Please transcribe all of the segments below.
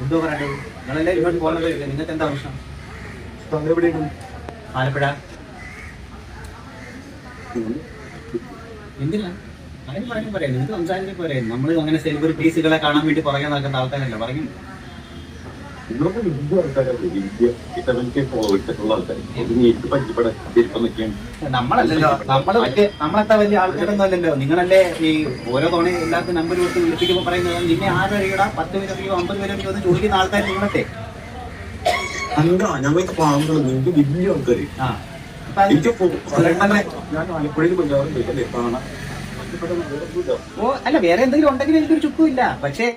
എന്തോ പറയണ്ടത്? നിങ്ങളെല്ലാം ഇങ്ങോട്ട് പോകുന്നത് നിങ്ങൾക്ക് എന്താ പ്രശ്നം? ആലപ്പുഴ എന്തിനാ അതിന് പറഞ്ഞു പറയാം. നിങ്ങൾക്ക് സംസാരിക്കാൻ പോരെ? നമ്മൾ അങ്ങനെ സെലിബ്രിറ്റീസുകളെ കാണാൻ വേണ്ടി പുറകെ നടക്കുന്ന ആൾക്കാരല്ല പറഞ്ഞു. നമ്മളല്ലല്ലോ, നമ്മളെത്താ വലിയ ആൾക്കാരൊന്നും അല്ലല്ലോ. നിങ്ങളല്ലേ ഈ ഓരോ തവണ എല്ലാവർക്കും നമ്പർ കൊടുത്ത് വിളിപ്പിക്കുമ്പോൾ പറയുന്നത് നിന്നെ ആരറിയടാ 10 പേരറിയോ 50 പേരറിയോ എന്ന് ചോദിക്കുന്ന ആൾക്കാർ നിങ്ങളത്തെ. ഓ അല്ല, വേറെ എന്തെങ്കിലും ഉണ്ടെങ്കിൽ എനിക്കൊരു ചുക്കുമില്ല. പക്ഷേ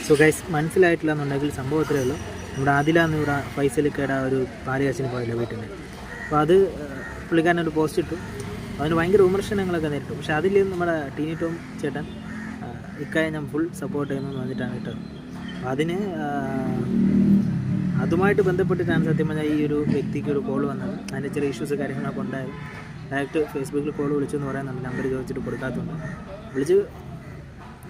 സോ ഗൈസ് മനസ്സിലായിട്ടില്ല എന്നുണ്ടെങ്കിൽ സംഭവത്തിലേ ഉള്ളൂ. നമ്മുടെ ആദിലാന്ന് ഇവിടെ ഫൈസലിക്കയുടെ ഒരു പാലുകാച്ചിന് പോയല്ലോ വീട്ടിൽ. അപ്പോൾ അത് പുള്ളിക്കാരനൊരു പോസ്റ്റ് ഇട്ടു. അതിന് ഭയങ്കര വിമർശനങ്ങളൊക്കെ നേരിട്ടു. പക്ഷേ അതിൽ നമ്മുടെ ടീനി ടോം ചേട്ടൻ ഇക്കായെ ഞാൻ ഫുൾ സപ്പോർട്ട് ചെയ്യുന്നു വന്നിട്ടാണ് ഇട്ടത്. അപ്പോൾ അതിന് അതുമായിട്ട് ബന്ധപ്പെട്ടിട്ടാണ് സത്യം പറഞ്ഞാൽ ഈ ഒരു വ്യക്തിക്ക് ഒരു കോൾ വന്നത്. അതിൻ്റെ ചില ഇഷ്യൂസ് കാര്യങ്ങളൊക്കെ ഉണ്ടായത്. ഡയറക്റ്റ് ഫേസ്ബുക്കിൽ കോൾ വിളിച്ചു എന്ന് പറയുന്നുണ്ട്. നമ്പർ ചോദിച്ചിട്ട് കൊടുക്കാത്തതുകൊണ്ട് വിളിച്ച്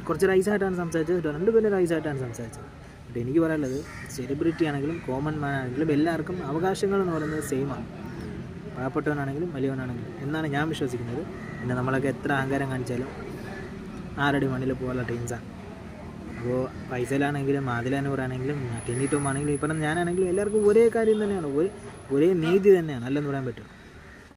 കുറച്ച് റൈസായിട്ടാണ് സംസാരിച്ചത്. 2 പേരും റൈസായിട്ടാണ് സംസാരിച്ചത്. ബട്ട് എനിക്ക് പറയാനുള്ളത് സെലിബ്രിറ്റി ആണെങ്കിലും കോമൺ മാൻ ആണെങ്കിലും എല്ലാവർക്കും അവകാശങ്ങൾ എന്ന് പറയുന്നത് സെയിമാണ്. പാവപ്പെട്ടവനാണെങ്കിലും വലിയവനാണെങ്കിലും എന്നാണ് ഞാൻ വിശ്വസിക്കുന്നത്. പിന്നെ നമ്മളൊക്കെ എത്ര അഹങ്കാരം കാണിച്ചാലും ആരടി മണ്ണിൽ പോകാനുള്ള ടീംസാണ്. അപ്പോൾ ഫൈസലാണെങ്കിലും ആദിലാനൂറാണെങ്കിലും ടിനി ടോം ആണെങ്കിലും ഇപ്പം ഞാനാണെങ്കിലും എല്ലാവർക്കും ഒരേ കാര്യം തന്നെയാണ്, ഒരേ നീതി തന്നെയാണ്. അല്ലെന്ന് പറയാൻ പറ്റും.